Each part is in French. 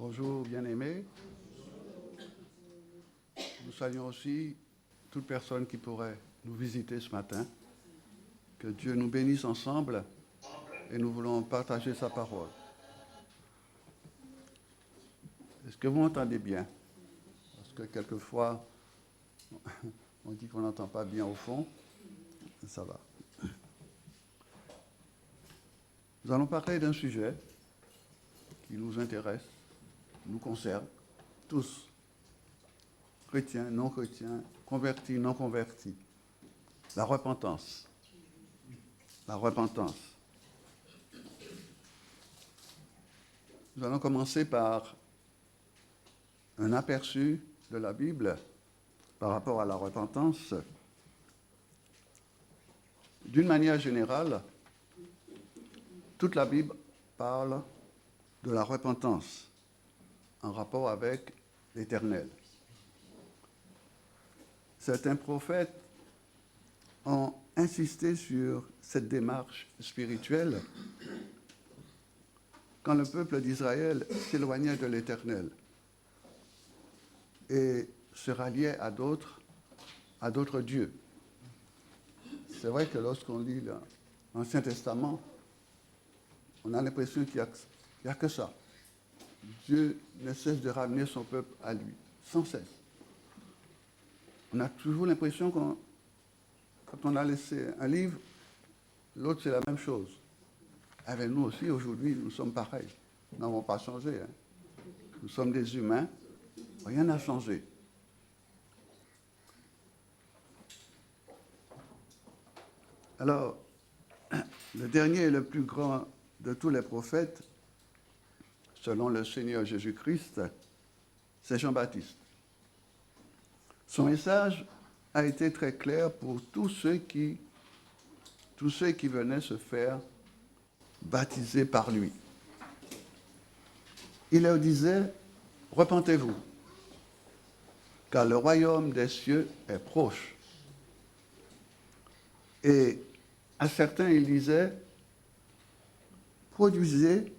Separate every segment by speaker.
Speaker 1: Bonjour bien-aimés. Nous saluons aussi toute personne qui pourrait nous visiter ce matin. Que Dieu nous bénisse ensemble et nous voulons partager sa parole. Est-ce que vous m'entendez bien? Parce que quelquefois, on dit qu'on n'entend pas bien au fond. Ça va. Nous allons parler d'un sujet qui nous intéresse, nous concerne, tous, chrétiens, non chrétiens, convertis, non convertis. La repentance. La repentance. Nous allons commencer par un aperçu de la Bible par rapport à la repentance. D'une manière générale, toute la Bible parle de la repentance en rapport avec l'Éternel. Certains prophètes ont insisté sur cette démarche spirituelle quand le peuple d'Israël s'éloignait de l'Éternel et se ralliait à d'autres dieux. C'est vrai que lorsqu'on lit l'Ancien Testament, on a l'impression qu'il n'y a que ça. Dieu ne cesse de ramener son peuple à lui, sans cesse. On a toujours l'impression quand on a laissé un livre, l'autre c'est la même chose. Avec nous aussi, aujourd'hui, nous sommes pareils. Nous n'avons pas changé. Nous sommes des humains, rien n'a changé. Alors, le dernier et le plus grand de tous les prophètes, selon le Seigneur Jésus-Christ, c'est Jean-Baptiste. Son message a été très clair pour tous ceux qui venaient se faire baptiser par lui. Il leur disait, repentez-vous, car le royaume des cieux est proche. Et à certains, il disait, produisez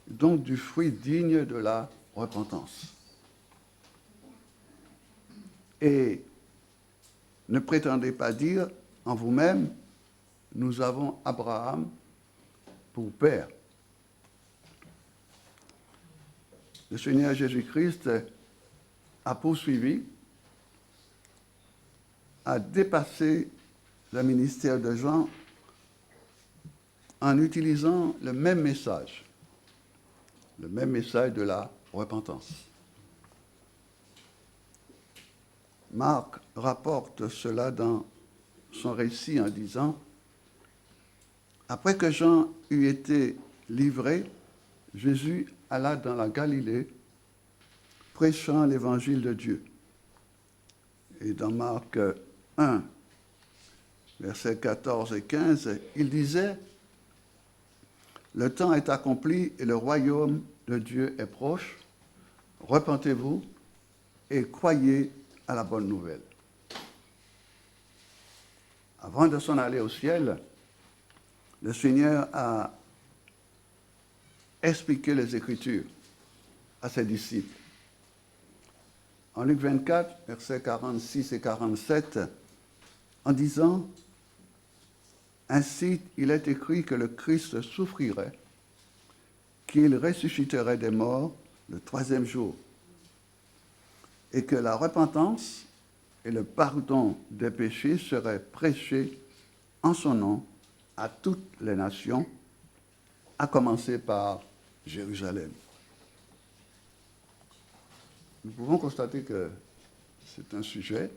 Speaker 1: donc du fruit digne de la repentance. Et ne prétendez pas dire en vous-même, nous avons Abraham pour père. Le Seigneur Jésus-Christ a poursuivi, a dépassé le ministère de Jean en utilisant le même message de la repentance. Marc rapporte cela dans son récit en disant « Après que Jean eut été livré, Jésus alla dans la Galilée, prêchant l'évangile de Dieu. » Et dans Marc 1, versets 14 et 15, il disait « Le temps est accompli et le royaume de Dieu est proche. Repentez-vous et croyez à la bonne nouvelle. » Avant de s'en aller au ciel, le Seigneur a expliqué les Écritures à ses disciples. En Luc 24, versets 46 et 47, en disant « Ainsi, il est écrit que le Christ souffrirait, qu'il ressusciterait des morts le troisième jour, et que la repentance et le pardon des péchés seraient prêchés en son nom à toutes les nations, à commencer par Jérusalem. » Nous pouvons constater que c'est un sujet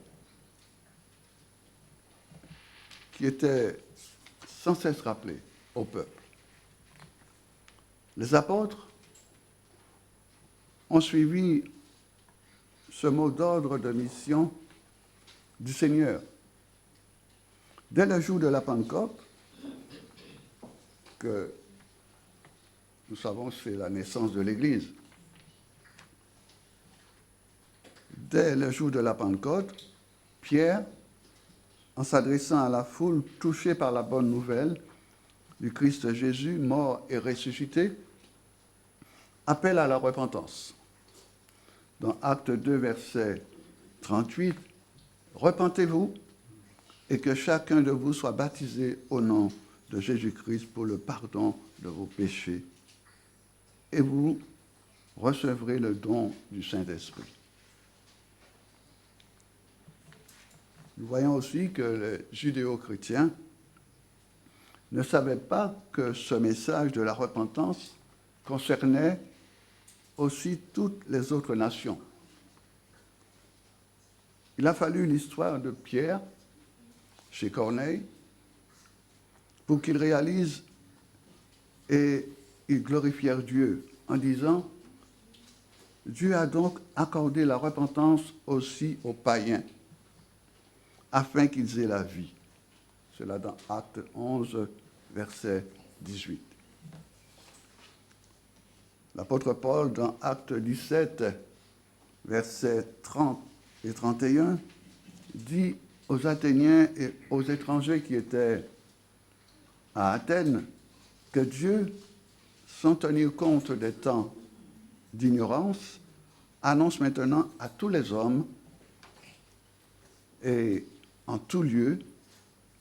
Speaker 1: qui était sans cesse rappelé au peuple. Les apôtres ont suivi ce mot d'ordre de mission du Seigneur. Dès le jour de la Pentecôte, que nous savons c'est la naissance de l'Église, dès le jour de la Pentecôte, Pierre, en s'adressant à la foule touchée par la bonne nouvelle du Christ Jésus, mort et ressuscité, appelle à la repentance. Dans Acte 2, verset 38, « Repentez-vous et que chacun de vous soit baptisé au nom de Jésus-Christ pour le pardon de vos péchés, et vous recevrez le don du Saint-Esprit. » Nous voyons aussi que les judéo-chrétiens ne savaient pas que ce message de la repentance concernait aussi toutes les autres nations. Il a fallu l'histoire de Pierre chez Corneille pour qu'ils réalisent et ils glorifièrent Dieu en disant « Dieu a donc accordé la repentance aussi aux païens, afin qu'ils aient la vie. » C'est là dans Acte 11, verset 18. L'apôtre Paul, dans Acte 17, versets 30 et 31, dit aux Athéniens et aux étrangers qui étaient à Athènes que Dieu, sans tenir compte des temps d'ignorance, annonce maintenant à tous les hommes et en tout lieu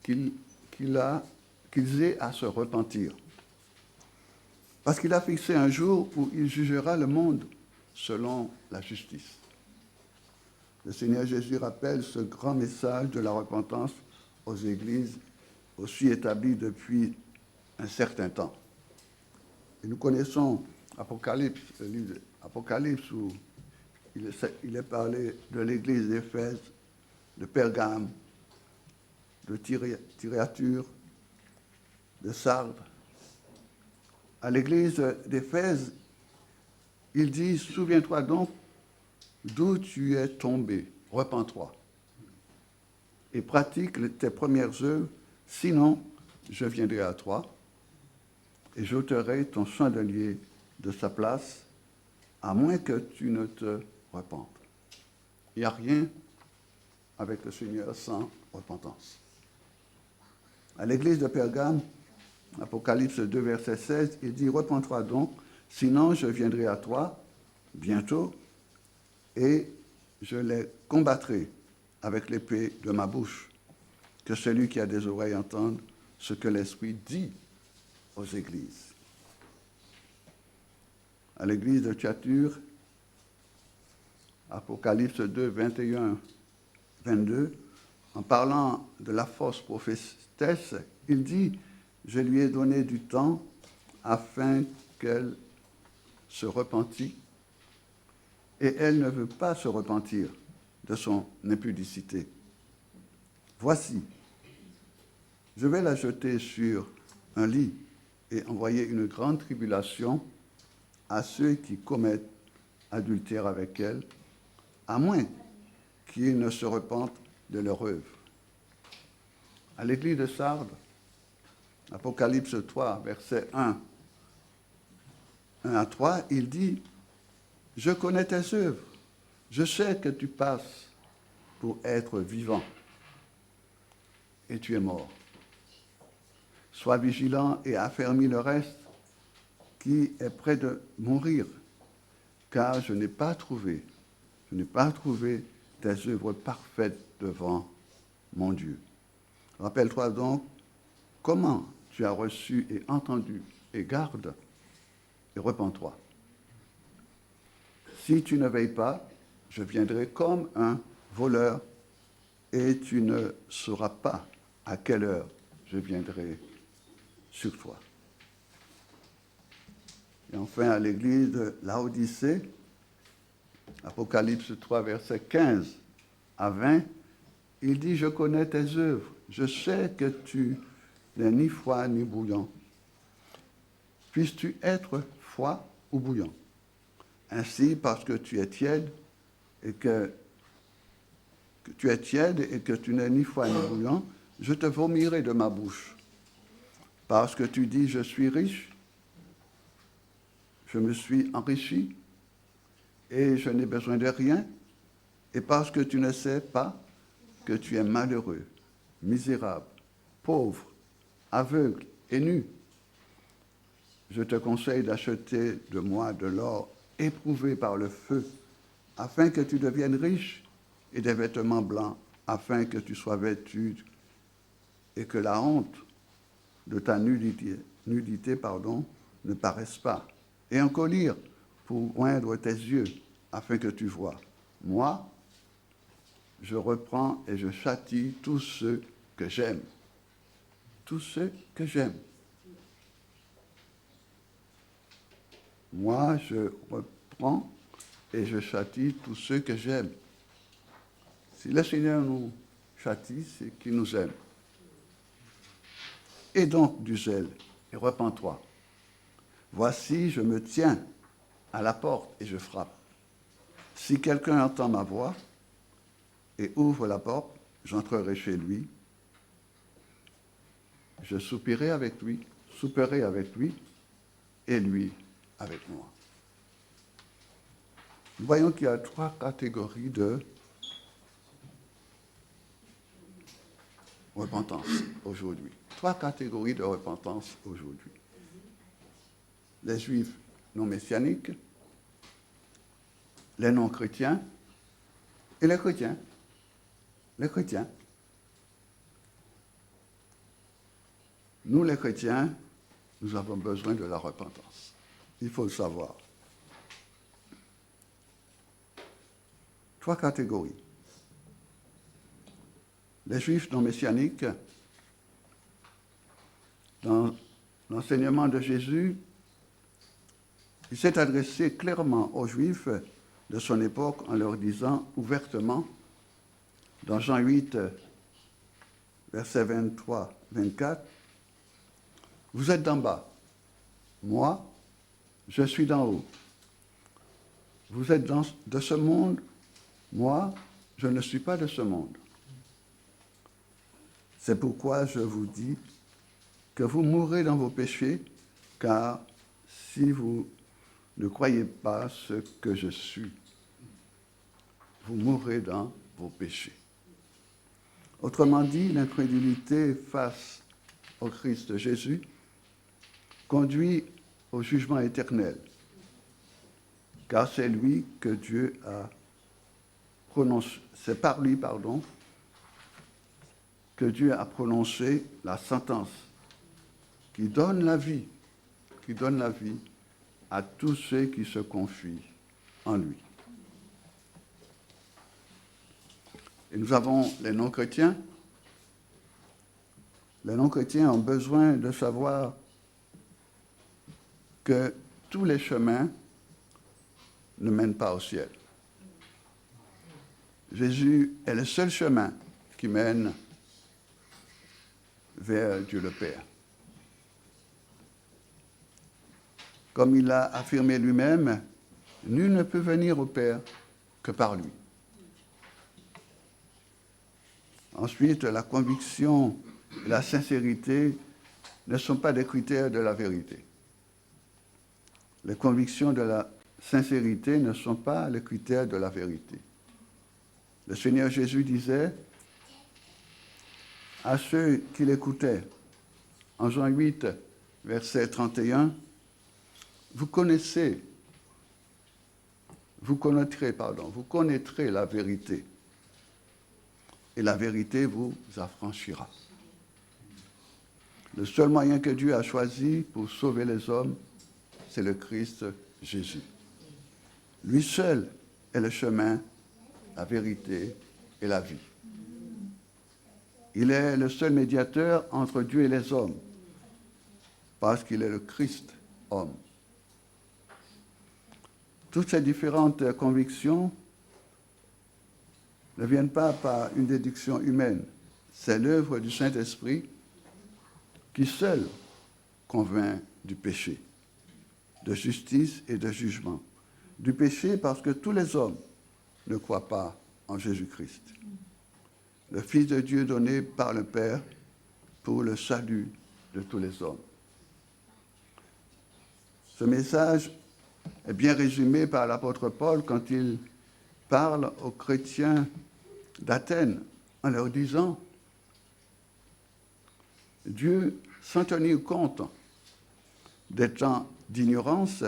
Speaker 1: qu'ils aient à se repentir. Parce qu'il a fixé un jour où il jugera le monde selon la justice. Le Seigneur Jésus rappelle ce grand message de la repentance aux églises aussi établies depuis un certain temps. Et nous connaissons Apocalypse, le livre d'Apocalypse où il est parlé de l'église d'Éphèse, de Pergame, de Thyatire, de Sardes. À l'église d'Éphèse, il dit « Souviens-toi donc d'où tu es tombé, repens-toi, et pratique tes premières œuvres, sinon je viendrai à toi, et j'ôterai ton chandelier de sa place, à moins que tu ne te repentes. » Il n'y a rien avec le Seigneur sans repentance. À l'église de Pergame, Apocalypse 2, verset 16, il dit « Repens-toi donc, sinon je viendrai à toi bientôt, et je les combattrai avec l'épée de ma bouche. Que celui qui a des oreilles entende ce que l'Esprit dit aux églises. » À l'église de Thyatire, Apocalypse 2, 21, 22, en parlant de la fausse prophétesse, il dit « Je lui ai donné du temps afin qu'elle se repentît, et elle ne veut pas se repentir de son impudicité. Voici, je vais la jeter sur un lit et envoyer une grande tribulation à ceux qui commettent adultère avec elle, à moins qu'ils ne se repentent de leur œuvre. » À l'église de Sardes, Apocalypse 3, versets 1 à 3, il dit « Je connais tes œuvres, je sais que tu passes pour être vivant, et tu es mort. Sois vigilant et affermis le reste qui est près de mourir, car je n'ai pas trouvé tes œuvres parfaites devant mon Dieu. Rappelle-toi donc comment tu as reçu et entendu, et garde, et repens-toi. Si tu ne veilles pas, je viendrai comme un voleur, et tu ne sauras pas à quelle heure je viendrai sur toi. Et enfin, à l'église de Laodicée, Apocalypse 3, versets 15 à 20, il dit « Je connais tes œuvres, je sais que tu n'es ni froid ni bouillant. Puisses-tu être froid ou bouillant? Ainsi, parce que tu es tiède et que tu n'es ni froid ni bouillant, je te vomirai de ma bouche. Parce que tu dis, je suis riche, je me suis enrichi, et je n'ai besoin de rien, et parce que tu ne sais pas que tu es malheureux, misérable, pauvre, aveugle et nu. je te conseille d'acheter de moi de l'or éprouvé par le feu, afin que tu deviennes riche, et des vêtements blancs, afin que tu sois vêtu et que la honte de ta nudité, ne paraisse pas. Et un collier pour oindre tes yeux, afin que tu vois. Moi, je reprends et je châtie tous ceux que j'aime. Tous ceux que j'aime. Moi, je reprends et je châtie tous ceux que j'aime. Si le Seigneur nous châtie, c'est qu'il nous aime. Et donc du zèle, et repens-toi. Voici, je me tiens à la porte et je frappe. Si quelqu'un entend ma voix et ouvre la porte, j'entrerai chez lui. Je souperai avec lui, et lui avec moi. Nous voyons qu'il y a trois catégories de repentance aujourd'hui. Trois catégories de repentance aujourd'hui. Les juifs non messianiques, les non-chrétiens et les chrétiens. Les chrétiens. Nous, les chrétiens, nous avons besoin de la repentance. Il faut le savoir. Trois catégories. Les juifs non messianiques, dans l'enseignement de Jésus, il s'est adressé clairement aux juifs de son époque en leur disant ouvertement, dans Jean 8, versets 23-24, « Vous êtes d'en bas, moi, je suis d'en haut. Vous êtes de ce monde, moi, je ne suis pas de ce monde. C'est pourquoi je vous dis que vous mourrez dans vos péchés, car si vous ne croyez pas ce que je suis, vous mourrez dans vos péchés. » Autrement dit, l'incrédulité face au Christ Jésus conduit au jugement éternel, car c'est lui que Dieu a prononcé, c'est par lui, que Dieu a prononcé la sentence qui donne la vie à tous ceux qui se confient en lui. Et nous avons les non-chrétiens. Les non-chrétiens ont besoin de savoir que tous les chemins ne mènent pas au ciel. Jésus est le seul chemin qui mène vers Dieu le Père. Comme il l'a affirmé lui-même, nul ne peut venir au Père que par lui. Ensuite, la conviction et la sincérité ne sont pas des critères de la vérité. Les convictions de la sincérité ne sont pas les critères de la vérité. Le Seigneur Jésus disait à ceux qui l'écoutaient, en Jean 8, verset 31, vous connaîtrez la vérité, et la vérité vous affranchira. Le seul moyen que Dieu a choisi pour sauver les hommes, c'est le Christ Jésus. Lui seul est le chemin, la vérité et la vie. Il est le seul médiateur entre Dieu et les hommes, parce qu'il est le Christ homme. Toutes ces différentes convictions ne viennent pas par une déduction humaine. C'est l'œuvre du Saint-Esprit qui seul convainc du péché, de justice et de jugement. Du péché parce que tous les hommes ne croient pas en Jésus-Christ, le Fils de Dieu donné par le Père pour le salut de tous les hommes. Ce message est bien résumé par l'apôtre Paul quand il parle aux chrétiens d'Athènes en leur disant « Dieu, sans tenir compte des temps d'ignorance,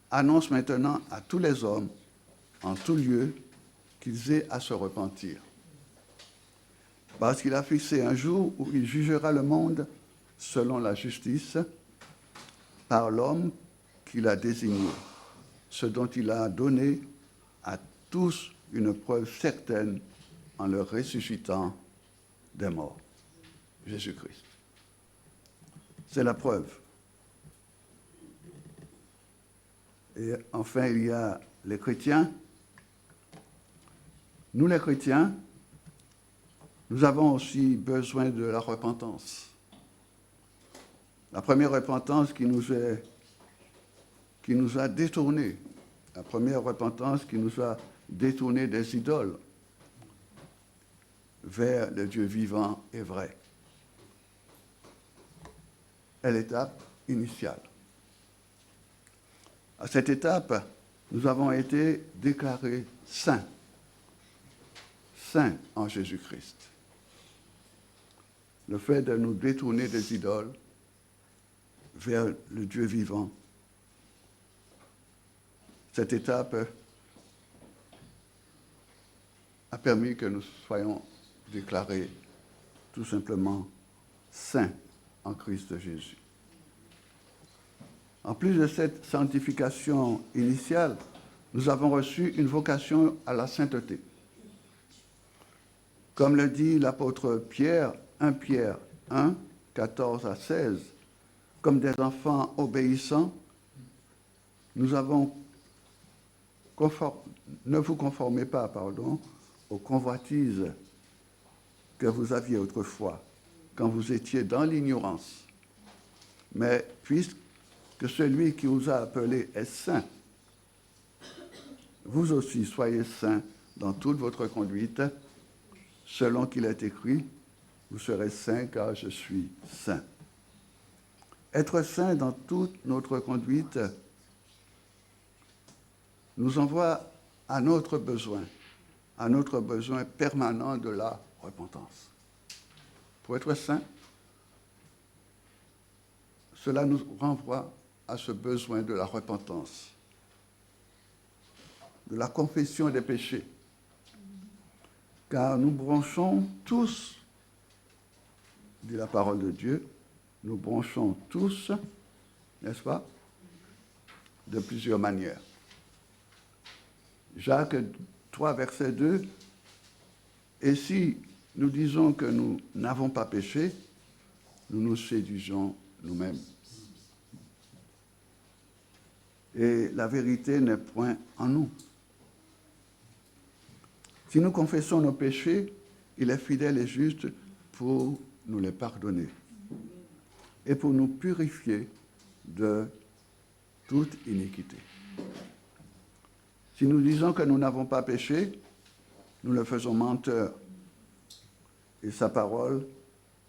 Speaker 1: annonce maintenant à tous les hommes, en tout lieu, qu'ils aient à se repentir. Parce qu'il a fixé un jour où il jugera le monde selon la justice par l'homme qu'il a désigné, ce dont il a donné à tous une preuve certaine en le ressuscitant des morts. Jésus-Christ. C'est la preuve. Et enfin, il y a les chrétiens. Nous, les chrétiens, nous avons aussi besoin de la repentance. La première repentance qui nous a détournés. La première repentance qui nous a détournés des idoles vers le Dieu vivant et vrai. est l'étape initiale. À cette étape, nous avons été déclarés saints, saints en Jésus-Christ. Le fait de nous détourner des idoles vers le Dieu vivant, cette étape a permis que nous soyons déclarés tout simplement saints en Christ Jésus. En plus de cette sanctification initiale, nous avons reçu une vocation à la sainteté. Comme le dit l'apôtre Pierre, 1 Pierre 1, 14 à 16, comme des enfants obéissants, nous avons ne vous conformez pas, aux convoitises que vous aviez autrefois, quand vous étiez dans l'ignorance. Mais puisque celui qui vous a appelé est saint, vous aussi soyez saints dans toute votre conduite, selon qu'il est écrit, vous serez saints car je suis saint. Être saints dans toute notre conduite nous envoie à notre besoin permanent de la repentance. Pour être saint, cela nous renvoie à ce besoin de la repentance, de la confession des péchés. Car nous bronchons tous, dit la parole de Dieu, nous bronchons tous, n'est-ce pas, de plusieurs manières. Jacques 3, verset 2, « Et si nous disons que nous n'avons pas péché, nous nous séduisons nous-mêmes. Et la vérité n'est point en nous. Si nous confessons nos péchés, il est fidèle et juste pour nous les pardonner et pour nous purifier de toute iniquité. Si nous disons que nous n'avons pas péché, nous le faisons menteur et sa parole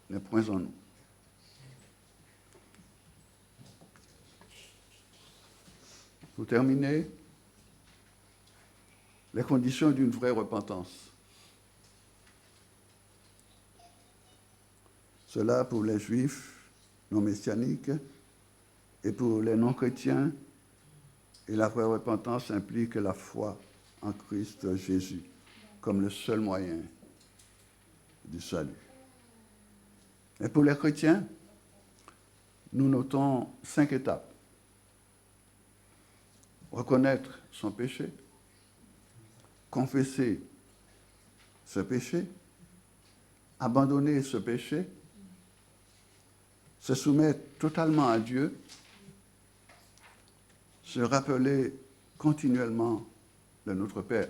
Speaker 1: n'est point en nous. Pour terminer, les conditions d'une vraie repentance. Cela pour les juifs non messianiques et pour les non-chrétiens, et la vraie repentance implique la foi en Christ Jésus comme le seul moyen du salut. Et pour les chrétiens, nous notons 5 étapes. Reconnaître son péché, confesser ce péché, abandonner ce péché, se soumettre totalement à Dieu, se rappeler continuellement de notre Père,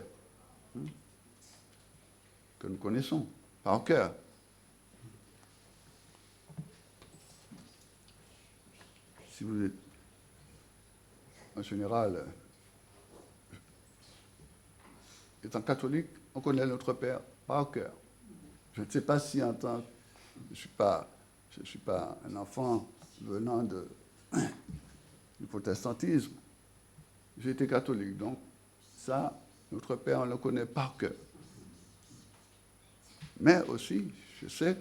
Speaker 1: que nous connaissons par cœur. Si vous êtes, en général, étant catholique, on connaît notre Père par cœur. Je ne sais pas si en tant que je ne suis pas un enfant venant du protestantisme. J'ai été catholique, donc ça, notre Père, on le connaît par cœur. Mais aussi, je sais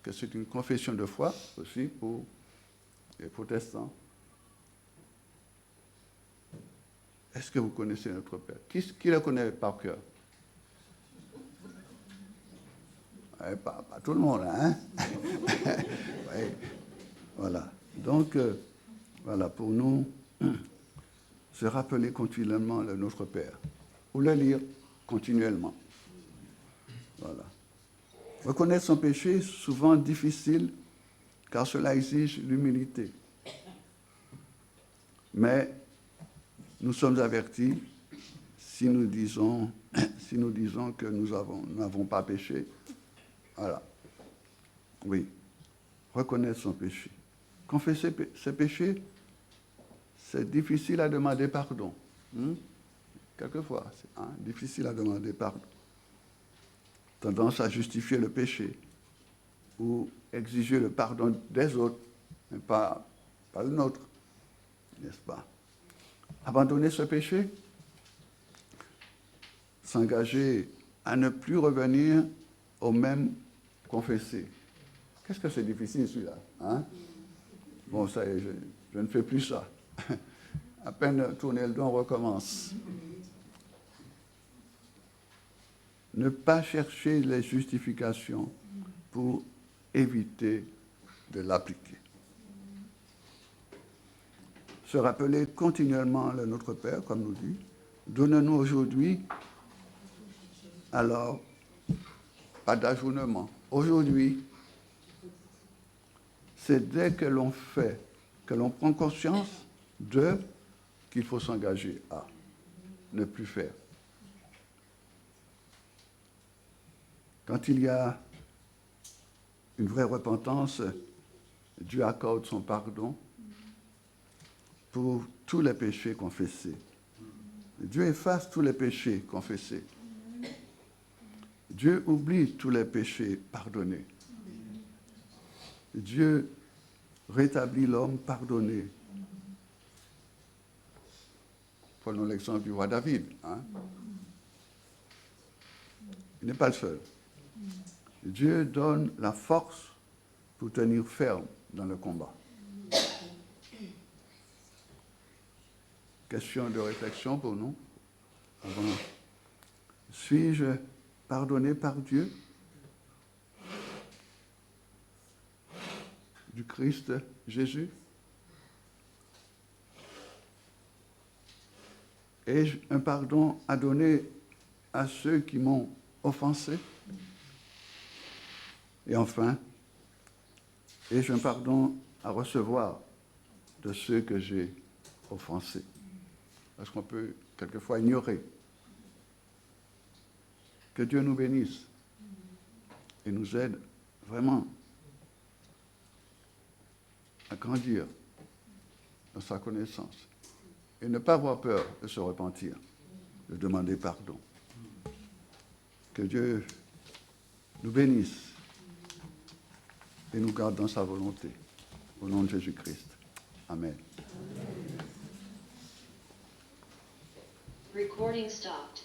Speaker 1: que c'est une confession de foi aussi pour les protestants. Est-ce que vous connaissez notre Père? Qui le connaît par cœur? Pas tout le monde, hein? Oui. Voilà. Donc, voilà, pour nous, se rappeler continuellement de notre Père, ou le lire continuellement. Voilà. Reconnaître son péché est souvent difficile, car cela exige l'humilité. Mais nous sommes avertis, si nous disons que nous n'avons pas péché, voilà. Oui, reconnaître son péché. Confesser ses péchés, c'est difficile à demander pardon. Quelquefois, c'est difficile à demander pardon. Tendance à justifier le péché ou exiger le pardon des autres, mais pas le nôtre, n'est-ce pas? Abandonner ce péché, s'engager à ne plus revenir au même confessé. Qu'est-ce que c'est difficile celui-là, hein? Bon, ça y est, je ne fais plus ça. À peine tourner le dos, on recommence. Ne pas chercher les justifications pour éviter de l'appliquer. Se rappeler continuellement le Notre Père, comme nous dit, donne-nous aujourd'hui, alors, pas d'ajournement. Aujourd'hui, c'est dès que l'on fait, que l'on prend conscience qu'il faut s'engager à ne plus faire. Quand il y a une vraie repentance, Dieu accorde son pardon pour tous les péchés confessés. Dieu efface tous les péchés confessés. Dieu oublie tous les péchés pardonnés. Dieu rétablit l'homme pardonné. Prenons l'exemple du roi David. Il n'est pas le seul. Dieu donne la force pour tenir ferme dans le combat. Question de réflexion pour nous. Suis-je pardonné par Dieu du Christ Jésus? Ai-je un pardon à donner à ceux qui m'ont offensé? Et enfin, ai-je un pardon à recevoir de ceux que j'ai offensés? Parce qu'on peut quelquefois ignorer. Que Dieu nous bénisse et nous aide vraiment à grandir dans sa connaissance et ne pas avoir peur de se repentir, de demander pardon. Que Dieu nous bénisse et nous garde dans sa volonté. Au nom de Jésus-Christ. Amen.
Speaker 2: Recording stopped.